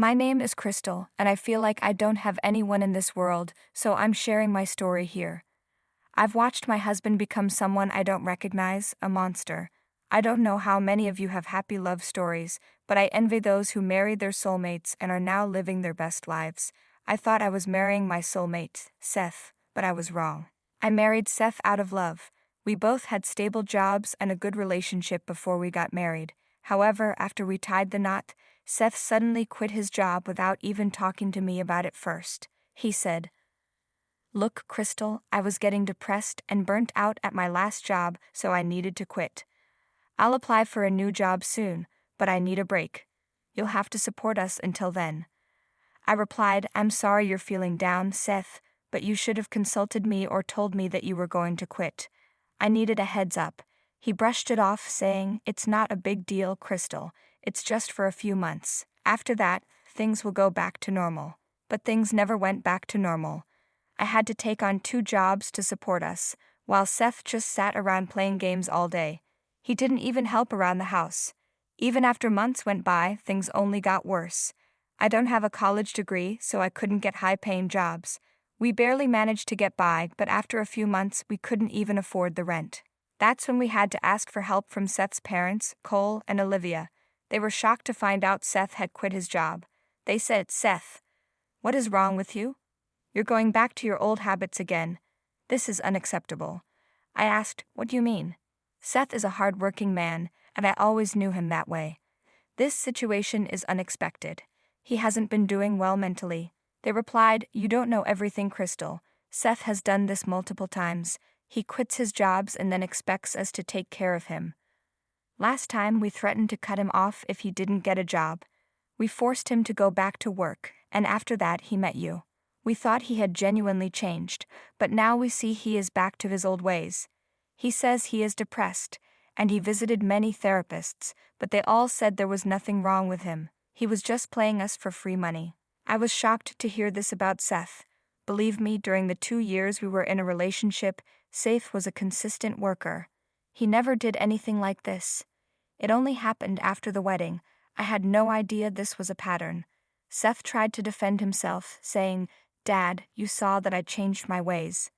My name is Crystal, and I feel like I don't have anyone in this world, so I'm sharing my story here. I've watched my husband become someone I don't recognize, a monster. I don't know how many of you have happy love stories, but I envy those who married their soulmates and are now living their best lives. I thought I was marrying my soulmate, Seth, but I was wrong. I married Seth out of love. We both had stable jobs and a good relationship before we got married. However, after we tied the knot, Seth suddenly quit his job without even talking to me about it first. He said, "Look, Crystal, I was getting depressed and burnt out at my last job, so I needed to quit. I'll apply for a new job soon, but I need a break. You'll have to support us until then." I replied, "I'm sorry you're feeling down, Seth, but you should have consulted me or told me that you were going to quit. I needed a heads up." He brushed it off, saying, "It's not a big deal, Crystal. It's just for a few months. After that, things will go back to normal." But things never went back to normal. I had to take on 2 jobs to support us, while Seth just sat around playing games all day. He didn't even help around the house. Even after months went by, things only got worse. I don't have a college degree, so I couldn't get high-paying jobs. We barely managed to get by, but after a few months, we couldn't even afford the rent. That's when we had to ask for help from Seth's parents, Cole and Olivia. They were shocked to find out Seth had quit his job. They said, "Seth, what is wrong with you? You're going back to your old habits again. This is unacceptable." I asked, "What do you mean?" Seth is a hard-working man, and I always knew him that way. This situation is unexpected. He hasn't been doing well mentally. They replied, "You don't know everything, Crystal. Seth has done this multiple times. He quits his jobs and then expects us to take care of him. Last time we threatened to cut him off if he didn't get a job. We forced him to go back to work, and after that he met you. We thought he had genuinely changed, but now we see he is back to his old ways. He says he is depressed, and he visited many therapists, but they all said there was nothing wrong with him. He was just playing us for free money." I was shocked to hear this about Seth. Believe me, during the 2 years we were in a relationship, Seth was a consistent worker. He never did anything like this. It only happened after the wedding. I had no idea this was a pattern. Seth tried to defend himself, saying, "Dad, you saw that I changed my ways.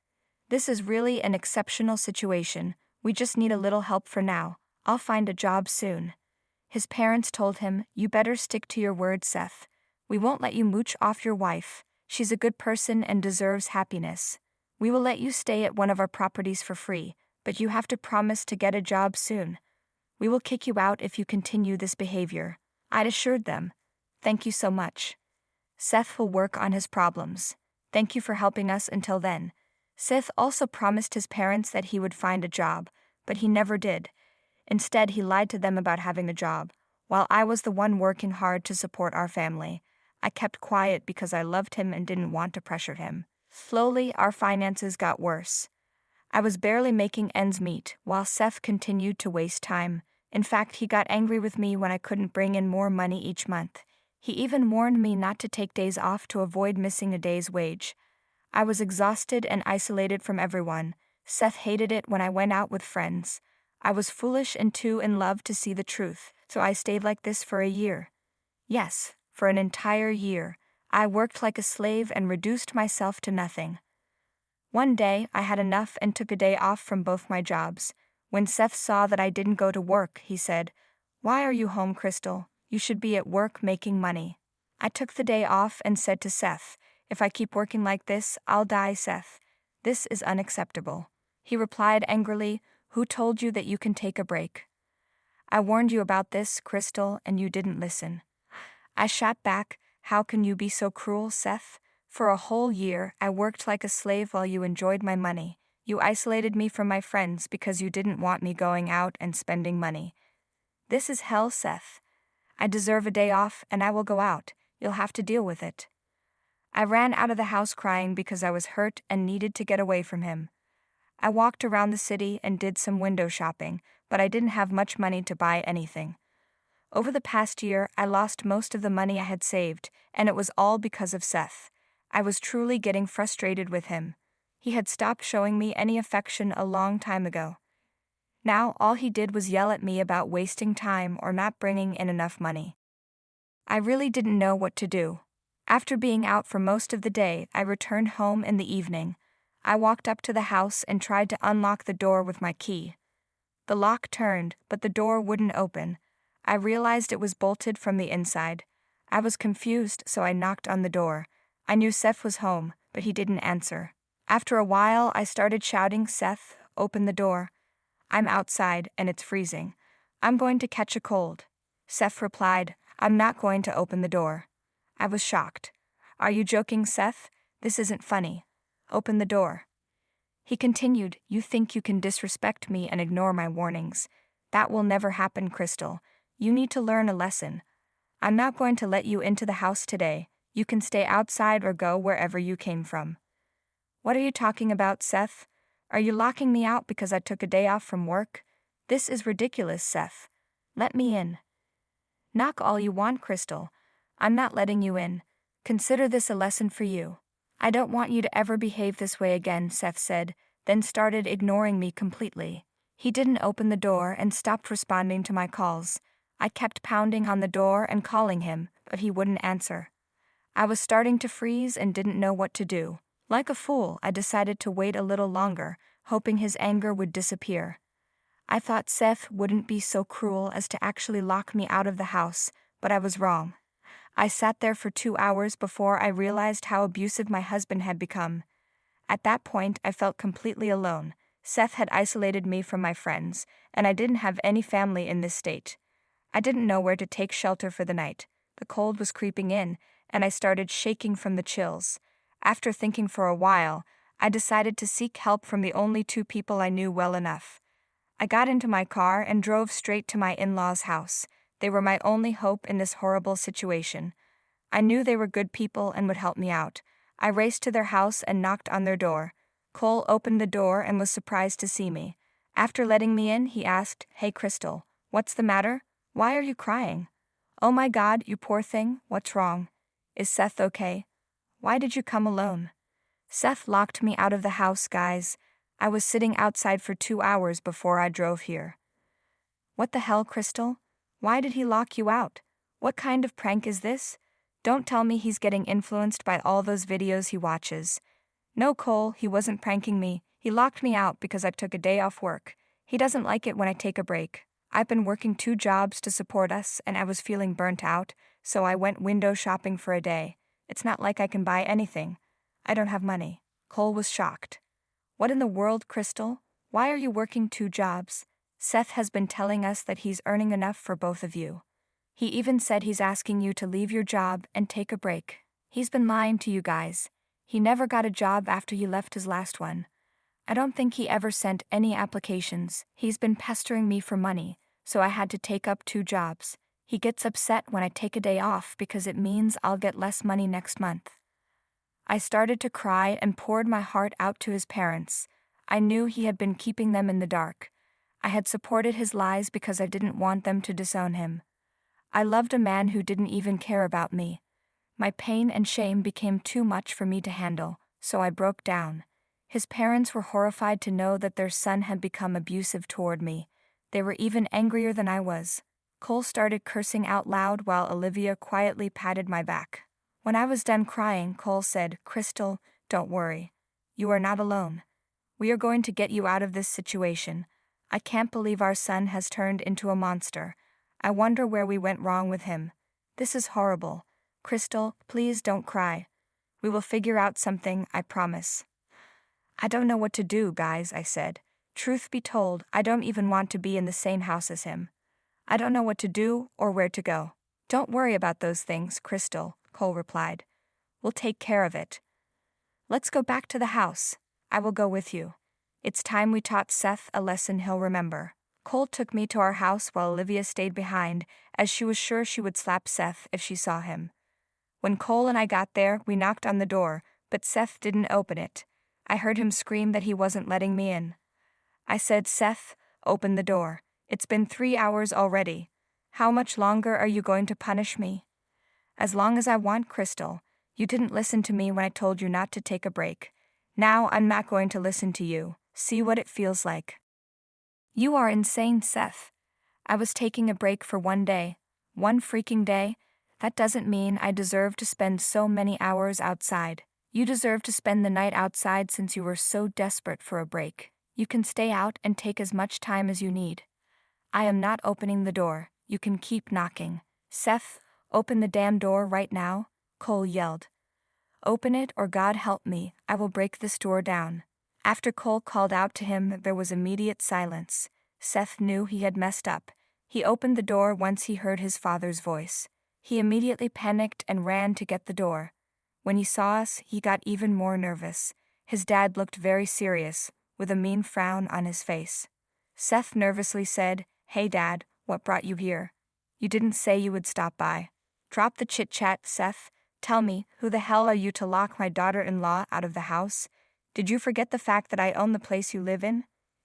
This is really an exceptional situation. We just need a little help for now. I'll find a job soon." His parents told him, "You better stick to your word, Seth. We won't let you mooch off your wife. She's a good person and deserves happiness. We will let you stay at one of our properties for free, but you have to promise to get a job soon. We will kick you out if you continue this behavior." I'd assured them, "Thank you so much. Seth will work on his problems. Thank you for helping us until then." Seth also promised his parents that he would find a job, but he never did. Instead, he lied to them about having a job, while I was the one working hard to support our family. I kept quiet because I loved him and didn't want to pressure him. Slowly, our finances got worse. I was barely making ends meet, while Seth continued to waste time. In fact, he got angry with me when I couldn't bring in more money each month. He even warned me not to take days off to avoid missing a day's wage. I was exhausted and isolated from everyone. Seth hated it when I went out with friends. I was foolish and too in love to see the truth, so I stayed like this for a year. Yes, for an entire year. I worked like a slave and reduced myself to nothing. One day, I had enough and took a day off from both my jobs. When Seth saw that I didn't go to work, he said, "Why are you home, Crystal? You should be at work making money." I took the day off and said to Seth, "If I keep working like this, I'll die, Seth. This is unacceptable." He replied angrily, "Who told you that you can take a break? I warned you about this, Crystal, and you didn't listen." I shot back, "How can you be so cruel, Seth? For a whole year, I worked like a slave while you enjoyed my money. You isolated me from my friends because you didn't want me going out and spending money. This is hell, Seth. I deserve a day off, and I will go out. You'll have to deal with it." I ran out of the house crying because I was hurt and needed to get away from him. I walked around the city and did some window shopping, but I didn't have much money to buy anything. Over the past year, I lost most of the money I had saved, and it was all because of Seth. I was truly getting frustrated with him. He had stopped showing me any affection a long time ago. Now all he did was yell at me about wasting time or not bringing in enough money. I really didn't know what to do. After being out for most of the day, I returned home in the evening. I walked up to the house and tried to unlock the door with my key. The lock turned, but the door wouldn't open. I realized it was bolted from the inside. I was confused, so I knocked on the door. I knew Seth was home, but he didn't answer. After a while, I started shouting, "Seth, open the door. I'm outside, and it's freezing. I'm going to catch a cold." Seth replied, "I'm not going to open the door." I was shocked. "Are you joking, Seth? This isn't funny. Open the door." He continued, "You think you can disrespect me and ignore my warnings. That will never happen, Crystal. You need to learn a lesson. I'm not going to let you into the house today. You can stay outside or go wherever you came from." "What are you talking about, Seth? Are you locking me out because I took a day off from work? This is ridiculous, Seth. Let me in." "Knock all you want, Crystal. I'm not letting you in. Consider this a lesson for you." "I don't want you to ever behave this way again," Seth said, then started ignoring me completely. He didn't open the door and stopped responding to my calls. I kept pounding on the door and calling him, but he wouldn't answer. I was starting to freeze and didn't know what to do. Like a fool, I decided to wait a little longer, hoping his anger would disappear. I thought Seth wouldn't be so cruel as to actually lock me out of the house, but I was wrong. I sat there for 2 hours before I realized how abusive my husband had become. At that point, I felt completely alone. Seth had isolated me from my friends, and I didn't have any family in this state. I didn't know where to take shelter for the night. The cold was creeping in, and I started shaking from the chills. After thinking for a while, I decided to seek help from the only 2 people I knew well enough. I got into my car and drove straight to my in-laws' house. They were my only hope in this horrible situation. I knew they were good people and would help me out. I raced to their house and knocked on their door. Cole opened the door and was surprised to see me. After letting me in, he asked, "Hey, Crystal, what's the matter? Why are you crying?" "Oh my God, you poor thing, what's wrong? Is Seth okay? Why did you come alone?" "Seth locked me out of the house, guys. I was sitting outside for 2 hours before I drove here." "What the hell, Crystal? Why did he lock you out? What kind of prank is this? Don't tell me he's getting influenced by all those videos he watches." "No, Cole, he wasn't pranking me. He locked me out because I took a day off work. He doesn't like it when I take a break. I've been working 2 jobs to support us and I was feeling burnt out, so I went window shopping for a day. It's not like I can buy anything. I don't have money." Cole was shocked. "What in the world, Crystal? Why are you working 2 jobs? Seth has been telling us that he's earning enough for both of you. He even said he's asking you to leave your job and take a break. He's been lying to you guys. He never got a job after he left his last one. I don't think he ever sent any applications. He's been pestering me for money, so I had to take up 2 jobs. He gets upset when I take a day off because it means I'll get less money next month." I started to cry and poured my heart out to his parents. I knew he had been keeping them in the dark. I had supported his lies because I didn't want them to disown him. I loved a man who didn't even care about me. My pain and shame became too much for me to handle, so I broke down. His parents were horrified to know that their son had become abusive toward me. They were even angrier than I was. Cole started cursing out loud while Olivia quietly patted my back. When I was done crying, Cole said, "Crystal, don't worry. You are not alone. We are going to get you out of this situation. I can't believe our son has turned into a monster. I wonder where we went wrong with him. This is horrible. Crystal, please don't cry. We will figure out something, I promise." "I don't know what to do, guys," I said. "Truth be told, I don't even want to be in the same house as him. I don't know what to do or where to go." "Don't worry about those things, Crystal," Cole replied. "We'll take care of it. Let's go back to the house. I will go with you. It's time we taught Seth a lesson he'll remember." Cole took me to our house while Olivia stayed behind, as she was sure she would slap Seth if she saw him. When Cole and I got there, we knocked on the door, but Seth didn't open it. I heard him scream that he wasn't letting me in. I said, "Seth, open the door. It's been 3 hours already. How much longer are you going to punish me?" "As long as I want, Crystal. You didn't listen to me when I told you not to take a break. Now I'm not going to listen to you. See what it feels like." "You are insane, Seth. I was taking a break for 1 day. 1 freaking day. That doesn't mean I deserve to spend so many hours outside. You deserve to spend the night outside since you were so desperate for a break. You can stay out and take as much time as you need. I am not opening the door. You can keep knocking. Seth, open the damn door right now, Cole yelled. Open it or God help me, I will break this door down. After Cole called out to him, there was immediate silence. Seth knew he had messed up. He opened the door once he heard his father's voice. He immediately panicked and ran to get the door. When he saw us, he got even more nervous. His dad looked very serious, with a mean frown on his face. Seth nervously said, "Hey Dad, what brought you here? You didn't say you would stop by." "Drop the chit-chat, Seth. Tell me, who the hell are you to lock my daughter-in-law out of the house? Did you forget the fact that I own the place you live in?"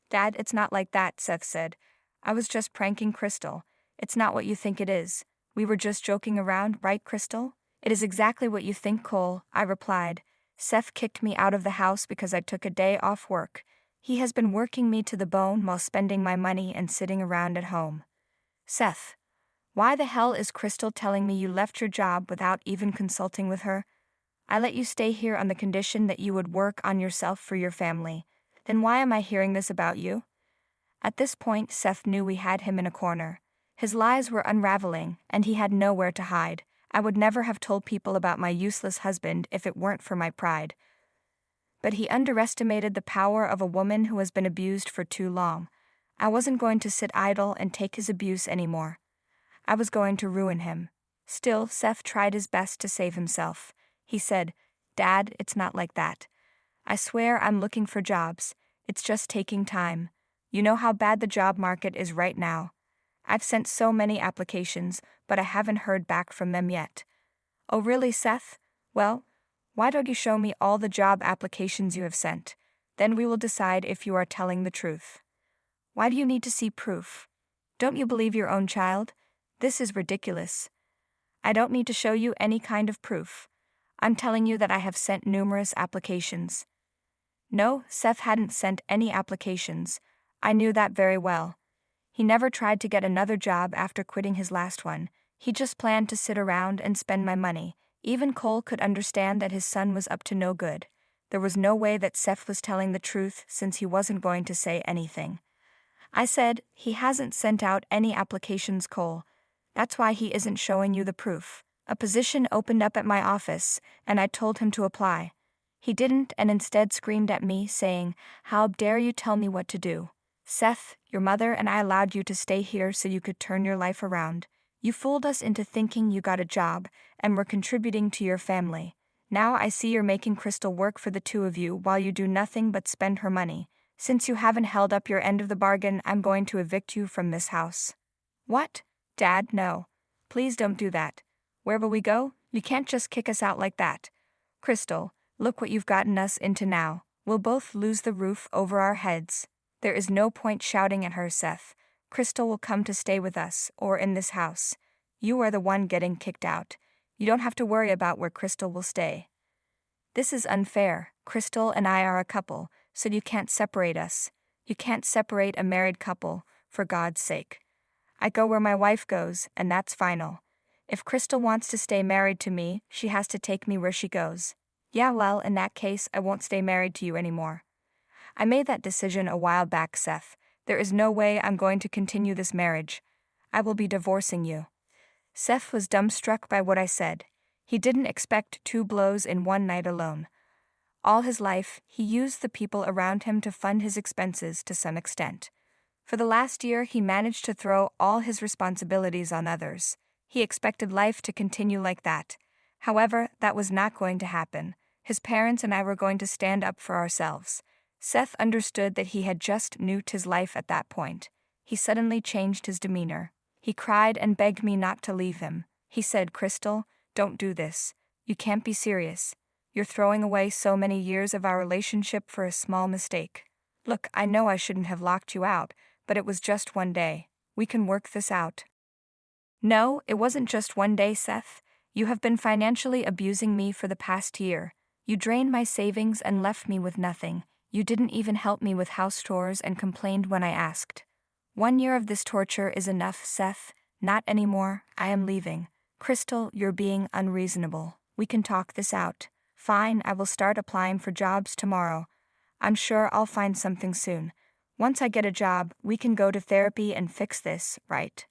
"Dad, it's not like that," Seth said. "I was just pranking Crystal. It's not what you think it is. We were just joking around, right, Crystal?" "It is exactly what you think, Cole," I replied. "Seth kicked me out of the house because I took a day off work. He has been working me to the bone while spending my money and sitting around at home." "Seth, why the hell is Crystal telling me you left your job without even consulting with her? I let you stay here on the condition that you would work on yourself for your family. Then why am I hearing this about you?" At this point, Seth knew we had him in a corner. His lies were unraveling, and he had nowhere to hide. I would never have told people about my useless husband if it weren't for my pride. But he underestimated the power of a woman who has been abused for too long. I wasn't going to sit idle and take his abuse anymore. I was going to ruin him. Still, Seth tried his best to save himself. He said, "Dad, it's not like that. I swear I'm looking for jobs. It's just taking time. You know how bad the job market is right now. I've sent so many applications, but I haven't heard back from them yet." "Oh really, Seth? Well, why don't you show me all the job applications you have sent? Then we will decide if you are telling the truth." "Why do you need to see proof? Don't you believe your own child? This is ridiculous." "I don't need to show you any kind of proof. I'm telling you that I have sent numerous applications." No, Seth hadn't sent any applications. I knew that very well. He never tried to get another job after quitting his last one. He just planned to sit around and spend my money. Even Cole could understand that his son was up to no good. There was no way that Seth was telling the truth since he wasn't going to say anything. I said, "He hasn't sent out any applications, Cole. That's why he isn't showing you the proof. A position opened up at my office, and I told him to apply. He didn't and instead screamed at me, saying, 'How dare you tell me what to do? Seth, your mother and I allowed you to stay here so you could turn your life around. You fooled us into thinking you got a job and were contributing to your family. Now I see you're making Crystal work for the two of you while you do nothing but spend her money. Since you haven't held up your end of the bargain, I'm going to evict you from this house.'" "What? Dad, no. Please don't do that. Where will we go? You can't just kick us out like that. Crystal, look what you've gotten us into now. We'll both lose the roof over our heads. There is no point shouting at her, Seth. Crystal will come to stay with us, or in this house. You are the one getting kicked out. You don't have to worry about where Crystal will stay." "This is unfair. Crystal and I are a couple, so you can't separate us. You can't separate a married couple, for God's sake. I go where my wife goes, and that's final. If Crystal wants to stay married to me, she has to take me where she goes." "Yeah, well, in that case, I won't stay married to you anymore. I made that decision a while back, Seth. There is no way I'm going to continue this marriage. I will be divorcing you." Seth was dumbstruck by what I said. He didn't expect 2 blows in one night alone. All his life, he used the people around him to fund his expenses to some extent. For the last year, he managed to throw all his responsibilities on others. He expected life to continue like that. However, that was not going to happen. His parents and I were going to stand up for ourselves. Seth understood that he had just nuked his life at that point. He suddenly changed his demeanor. He cried and begged me not to leave him. He said, "Crystal, don't do this. You can't be serious. You're throwing away so many years of our relationship for a small mistake. Look, I know I shouldn't have locked you out, but it was just one day. We can work this out." "No, it wasn't just one day, Seth. You have been financially abusing me for the past year. You drained my savings and left me with nothing. You didn't even help me with house chores and complained when I asked. 1 year of this torture is enough, Seth. Not anymore. I am leaving. Crystal, you're being unreasonable. We can talk this out. Fine, I will start applying for jobs tomorrow. I'm sure I'll find something soon. Once I get a job, we can go to therapy and fix this, right?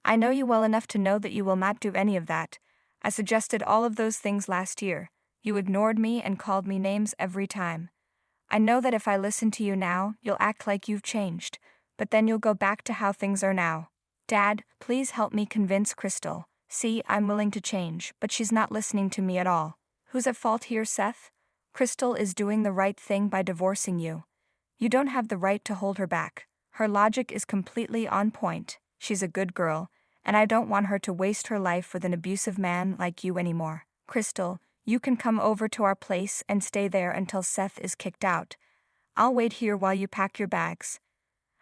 I know you well enough to know that you will not do any of that. I suggested all of those things last year. You ignored me and called me names every time. I know that if I listen to you now, you'll act like you've changed, but then you'll go back to how things are now. Dad, please help me convince Crystal. See, I'm willing to change, but she's not listening to me at all. Who's at fault here, Seth? Crystal is doing the right thing by divorcing you. You don't have the right to hold her back. Her logic is completely on point. She's a good girl, and I don't want her to waste her life with an abusive man like you anymore. Crystal, you can come over to our place and stay there until Seth is kicked out. I'll wait here while you pack your bags.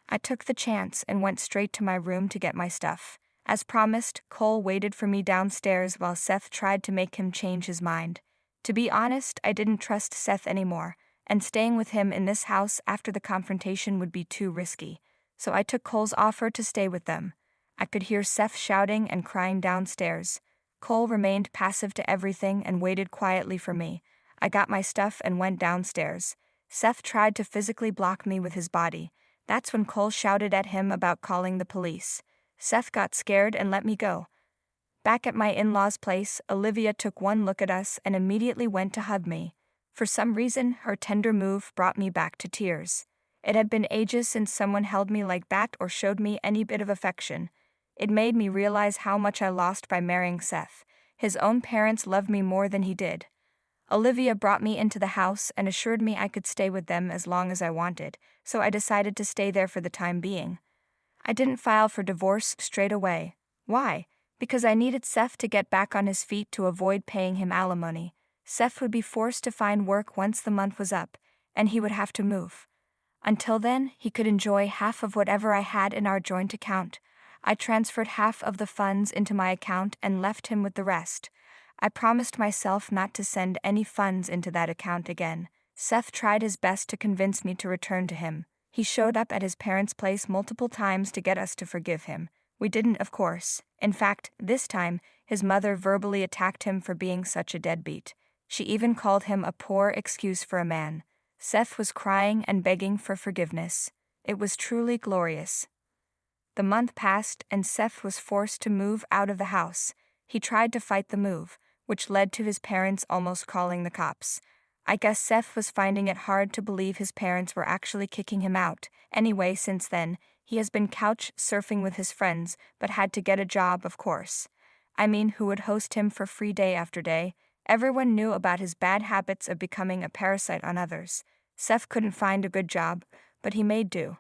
I took the chance and went straight to my room to get my stuff. As promised, Cole waited for me downstairs while Seth tried to make him change his mind. To be honest, I didn't trust Seth anymore, and staying with him in this house after the confrontation would be too risky, so I took Cole's offer to stay with them. I could hear Seth shouting and crying downstairs. Cole remained passive to everything and waited quietly for me. I got my stuff and went downstairs. Seth tried to physically block me with his body. That's when Cole shouted at him about calling the police. Seth got scared and let me go. Back at my in-laws' place, Olivia took one look at us and immediately went to hug me. For some reason, her tender move brought me back to tears. It had been ages since someone held me like that or showed me any bit of affection. It made me realize how much I lost by marrying Seth. His own parents loved me more than he did. Olivia brought me into the house and assured me I could stay with them as long as I wanted, so I decided to stay there for the time being. I didn't file for divorce straight away. Why? Because I needed Seth to get back on his feet to avoid paying him alimony. Seth would be forced to find work once the month was up, and he would have to move. Until then, he could enjoy half of whatever I had in our joint account. I transferred half of the funds into my account and left him with the rest. I promised myself not to send any funds into that account again. Seth tried his best to convince me to return to him. He showed up at his parents' place multiple times to get us to forgive him. We didn't, of course. In fact, this time, his mother verbally attacked him for being such a deadbeat. She even called him a poor excuse for a man. Seth was crying and begging for forgiveness. It was truly glorious. The month passed and Seth was forced to move out of the house. He tried to fight the move, which led to his parents almost calling the cops. I guess Seth was finding it hard to believe his parents were actually kicking him out. Anyway, since then, he has been couch surfing with his friends, but had to get a job, of course. I mean, who would host him for free day after day? Everyone knew about his bad habits of becoming a parasite on others. Seth couldn't find a good job, but he made do.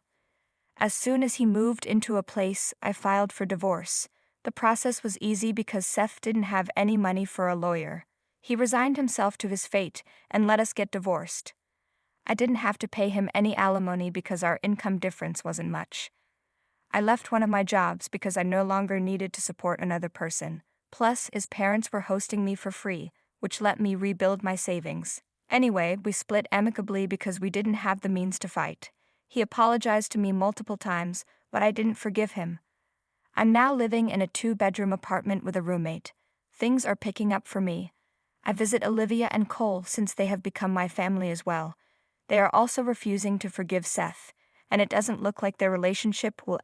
As soon as he moved into a place, I filed for divorce. The process was easy because Seth didn't have any money for a lawyer. He resigned himself to his fate and let us get divorced. I didn't have to pay him any alimony because our income difference wasn't much. I left one of my jobs because I no longer needed to support another person. Plus, his parents were hosting me for free, which let me rebuild my savings. Anyway, we split amicably because we didn't have the means to fight. He apologized to me multiple times, but I didn't forgive him. I'm now living in a 2-bedroom apartment with a roommate. Things are picking up for me. I visit Olivia and Cole since they have become my family as well. They are also refusing to forgive Seth, and it doesn't look like their relationship will